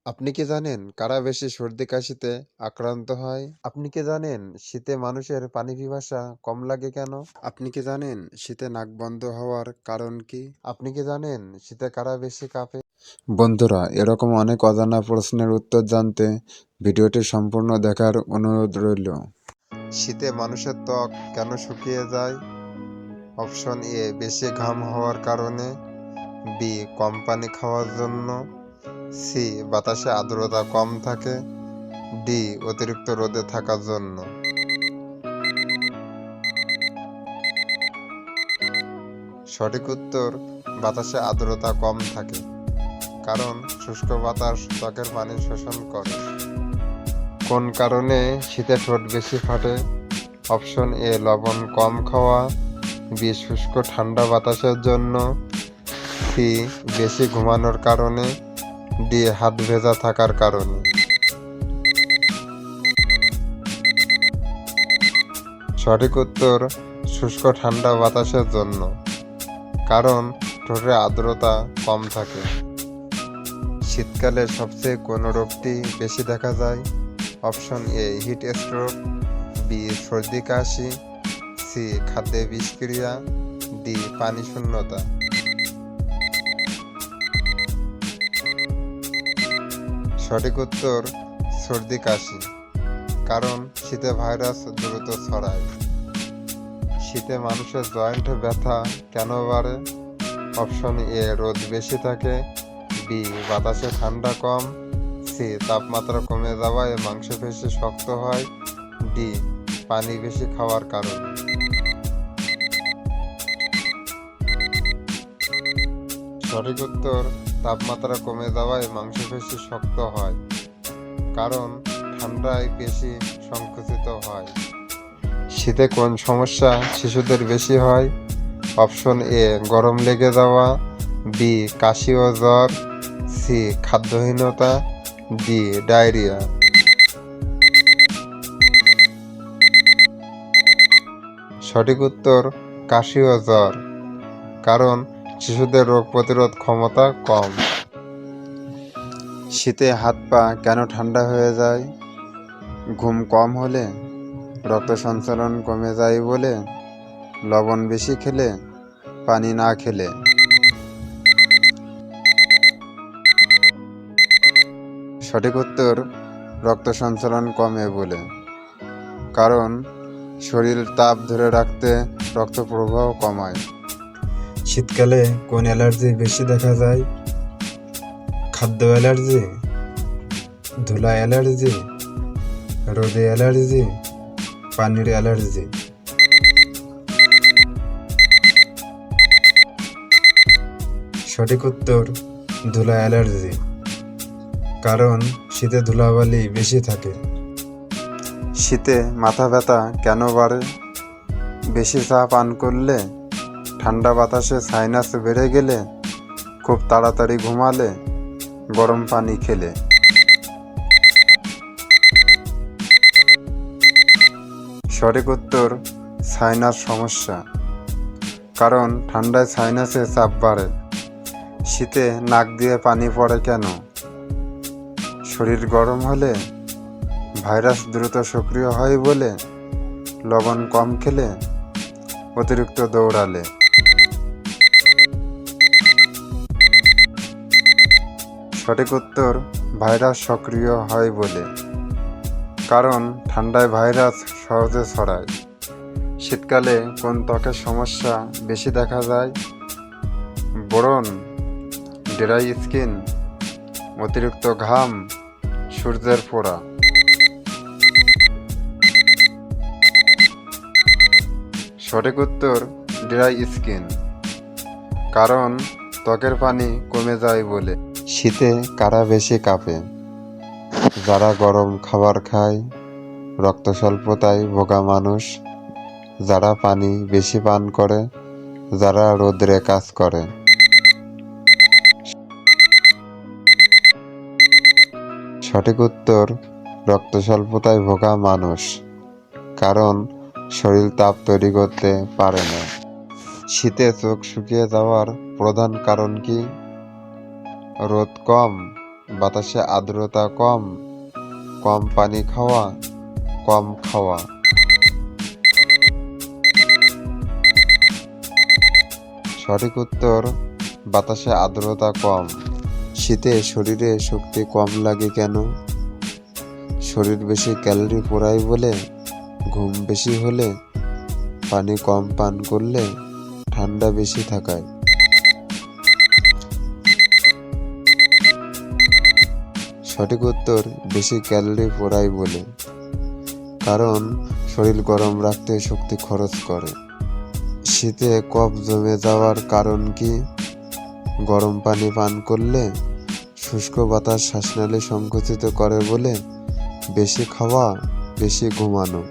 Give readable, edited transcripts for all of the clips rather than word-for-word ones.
আপনি কি জানেন কারা বেশি সর্দি কাশিতে আক্রান্ত হয়? আপনি কি জানেন শীতে মানুষের পানি পিপাসা কম লাগে কেন? আপনি কি জানেন শীতে নাক বন্ধ হওয়ার কারণ কি? আপনি কি জানেন শীতে কারা বেশি কাঁপে? বন্ধুরা, এরকম অনেক অজানা প্রশ্নের উত্তর জানতে ভিডিওটি সম্পূর্ণ দেখার অনুরোধ রইল। শীতে মানুষের ত্বক কেন শুকিয়ে যায়? অপশন এ, বেশি ঘাম হওয়ার কারণে। বি, কম পানি খাওয়ার জন্য। সি, বাতাসে আর্দ্রতা কম থাকে। ডি, অতিরিক্ত রোদে থাকার জন্য। সঠিক উত্তর, বাতাসে আর্দ্রতা কম থাকে, কারণ শুষ্ক বাতাস ত্বকের পানি শোষণ করে। কোন কারণে শীতে ঠোঁট বেশি ফাটে? অপশন এ, লবণ কম খাওয়া। বি, শুষ্ক ঠান্ডা বাতাসের জন্য। সি, বেশি ঘুমানোর কারণে। ডি, হাত ভেজা থাকার কারণে। সঠিক উত্তর, শুষ্ক ঠান্ডা বাতাসের জন্য, কারণ ঠোঁটে আর্দ্রতা কম থাকে। শীতকালে সবচেয়ে কোন রোগটি বেশি দেখা যায়? Option A, heat stroke. B, সর্দি কাশি। সি, খাদ্যে বিষক্রিয়া। ডি, পানি শূন্যতা। সঠিক উত্তর, সর্দি কাশি, কারণ শীতে ভাইরাস দ্রুত ছড়ায়। শীতে মানুষের জয়েন্ট ব্যথা কেন বাড়ে? অপশন এ, রোদ বেশি থাকে। বি, বাতাসে ঠান্ডা কম। সি, তাপমাত্রা কমে যাওয়ায় মাংসপেশি শক্ত হয়। ডি, পানি বেশি খাওয়ার কারণে। সঠিক উত্তর, তাপমাত্রা কমে যাওয়ায় মাংসপেশি শক্ত হয়, কারণ ঠান্ডায় পেশি সংকুচিত হয়। শীতে কোন সমস্যা শিশুদের বেশি হয়? অপশন এ, গরম লেগে যাওয়া। বি, কাশি ও জ্বর। সি, খাদ্যহীনতা। D, diarrhoea. সঠিক উত্তর, কাশি ও জ্বর, কারণ শিশুদের রোগ প্রতিরোধ ক্ষমতা কম। শীতে হাত পা কেন ঠান্ডা হয়ে যায়? ঘুম কম হলে, রক্ত সঞ্চালন কমে যায় বলে, লবণ বেশি খেলে, পানি না খেলে। সঠিক উত্তর, রক্ত সঞ্চালন কমে বলে, কারণ শরীর তাপ ধরে রাখতে রক্ত প্রবাহ কমায়। শীতকালে কোন অ্যালার্জি বেশি দেখা যায়? খাদ্য অ্যালার্জি, ধুলা অ্যালার্জি, রোদে অ্যালার্জি, পানির অ্যালার্জি। সঠিক উত্তর, ধুলা অ্যালার্জি, কারণ শীতে ধুলাবালি বেশি থাকে। শীতে মাথা ব্যথা কেন বাড়ে? বেশি চা পান করলে, ঠান্ডা বাতাসে সাইনাস বেড়ে গেলে, খুব তাড়াতাড়ি ঘুমালে, গরম পানি খেলে। সঠিক উত্তর, সাইনাস সমস্যা, কারণ ঠান্ডায় সাইনাসে চাপ বাড়ে। শীতে নাক দিয়ে পানি পড়ে কেন? শরীর গরম হলে, ভাইরাস দ্রুত সক্রিয় হয় বলে, লবণ কম খেলে, অতিরিক্ত দৌড়ালে। সঠিক উত্তর, ভাইরাস সক্রিয় হয় বলে, কারণ ঠান্ডায় ভাইরাস সহজে ছড়ায়। শীতকালে কোন ত্বকের সমস্যা বেশি দেখা যায়? ব্রণ, ড্রাই স্কিন, অতিরিক্ত ঘাম, সূর্যের পোড়া। সঠিক উত্তর, ড্রাই স্কিন, কারণ ত্বকের পানি কমে যায় বলে। শীতে কারা বেশি কাঁপে? যারা গরম খাবার খায়, রক্ত স্বল্পতায় ভোগা মানুষ, যারা পানি বেশি পান করে, যারা রোদে কাজ করে। সঠিক উত্তর, রক্ত স্বল্পতায় ভোগা মানুষ, কারণ শরীর তাপ তৈরি করতে পারে না। শীতে চোখ শুকিয়ে যাওয়ার প্রধান কারণ কি? রোদ কম, বাতাসে আর্দ্রতা কম, কম পানি খাওয়া, কম খাওয়া। সঠিক উত্তর বাতাসে আর্দ্রতা কম। শীতে শরীরে শক্তি কম লাগে কেন? শরীর বেশি ক্যালোরি পোড়ায় বলে, ঘুম বেশি হলে, পানি কম পান করলে, ঠান্ডা বেশি থাকায়। সঠিক উত্তর বেশি ক্যালোরি পোড়ায় বলে, কারণ শরীর গরম রাখতে শক্তি খরচ করে। শীতে কফ জমে যাওয়ার কারণ কি? গরম পানি পান করলে, শুষ্ক বাতাস শ্বাসনালী সংকুচিত করে বলে, বেশি খাওয়া, বেশি ঘুমানো।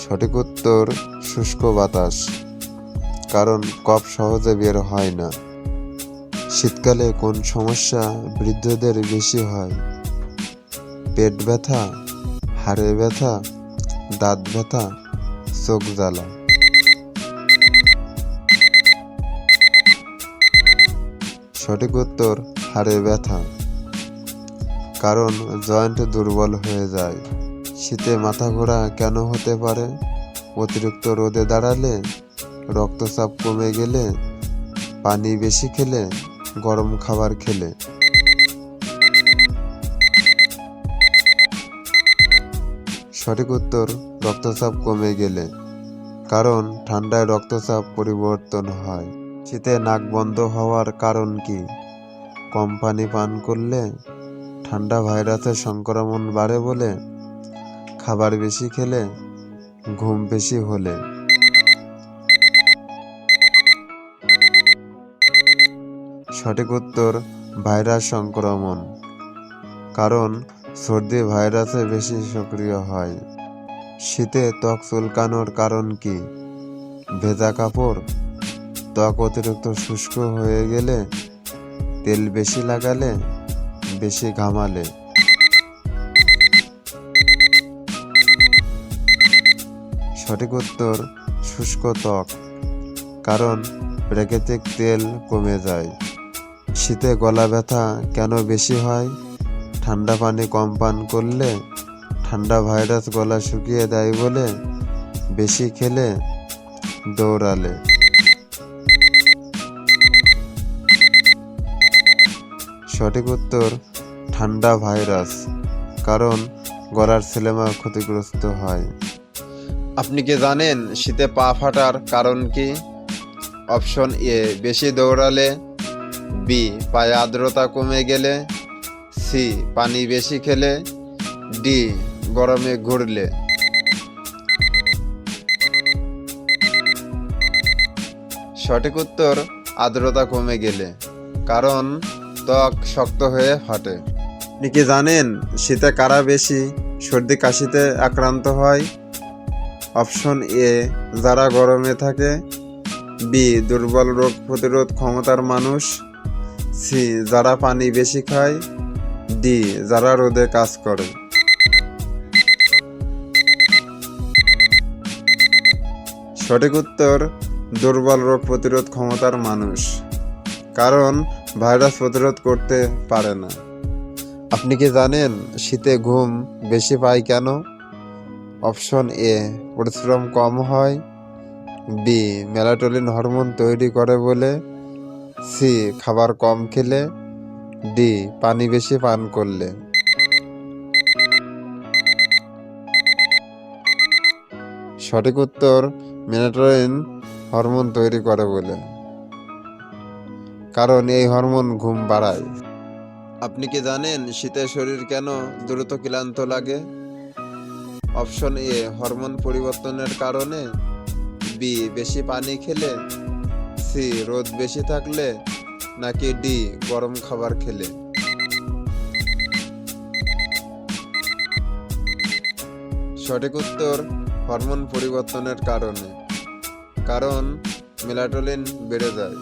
সঠিক উত্তর শুষ্ক বাতাস, কারণ কফ সহজে বের হয় না। শীতকালে কোন সমস্যা বৃদ্ধদের বেশি হয়? পেট ব্যথা, হাড়ে ব্যথা, দাঁত ব্যথা, চোখ জ্বালা। সঠিক উত্তর হাড়ে ব্যথা, কারণ জয়েন্ট দুর্বল হয়ে যায়। শীতে মাথা ঘোরা কেন হতে পারে? অতিরিক্ত রোদে দাঁড়ালে, রক্তচাপ কমে গেলে, পানি বেশি খেলে, গরম খাবার খেলে। সঠিক উত্তর রক্তচাপ কমে গেলে, কারণ ঠান্ডায় রক্তচাপ পরিবর্তন হয়। শীতে নাক বন্ধ হওয়ার কারণ কি? কম পানি পান করলে, ঠান্ডা ভাইরাসের সংক্রমণ বাড়ে বলে, খাবার বেশি খেলে, ঘুম বেশি হলে। সঠিক উত্তর ভাইরাস সংক্রমণ, কারণ সর্দি ভাইরাসে বেশি সক্রিয় হয়। শীতে ত্বক চুলকানোর কারণ কি? ভেজা কাপড়, ত্বক অতিরিক্ত শুষ্ক হয়ে গেলে, তেল বেশি লাগালে, বেশি ঘামালে। সঠিক উত্তর শুষ্ক ত্বক, কারণ প্রাকৃতিক তেল কমে যায়। শীতে গলা ব্যথা কেন বেশি হয়? ঠান্ডা পানি কম পান করলে, ঠান্ডা ভাইরাস গলা শুকিয়ে দেয় বলে, বেশি খেলে, দৌড়ালে। সঠিক উত্তর ঠান্ডা ভাইরাস, কারণ গলার সিনেমা ক্ষতিগ্রস্ত হয়। আপনি কি জানেন শীতে পা ফাটার কারণ কি? অপশন এ বেশি দৌড়ালে, বি পায়ে আর্দ্রতা কমে গেলে, সি পানি বেশি খেলে, ডি গরমে ঘুরলে। সঠিক উত্তর আর্দ্রতা কমে গেলে, কারণ ত্বক শক্ত হয়ে ফাটে। আপনি কি জানেন শীতে কারা বেশি সর্দি কাশিতে আক্রান্ত হয়? অপশন এ যারা গরমে থাকে, বি দুর্বল রোগ প্রতিরোধ ক্ষমতার মানুষ, সি যারা পানি বেশি খায়, ডি যারা রোদে কাজ করে। সঠিক উত্তর দুর্বল রোগ প্রতিরোধ ক্ষমতার মানুষ, কারণ ভাইরাস প্রতিরোধ করতে পারে না। আপনি কি জানেন শীতে ঘুম বেশি পায় কেন? অপশন এ পরিশ্রম কম হয়, বি মেলাটোনিন হরমোন তৈরি করে বলে, সি খাবার কম খেলে, ডি পানি বেশি পান করলে। সঠিক উত্তর মেলাটোনিন হরমোন তৈরি করে বলে, কারণ এই হরমোন ঘুম বাড়ায়। আপনি কি জানেন শীতে শরীর কেন দ্রুত ক্লান্ত লাগে? অপশন এ হরমোন পরিবর্তনের কারণে, বি বেশি পানি খেলে, সি রোদ বেশি থাকলে, নাকি ডি গরম খাবার খেলে। সঠিক উত্তর হরমোন পরিবর্তনের কারণে, কারণ মেলাটোনিন বেড়ে যায়।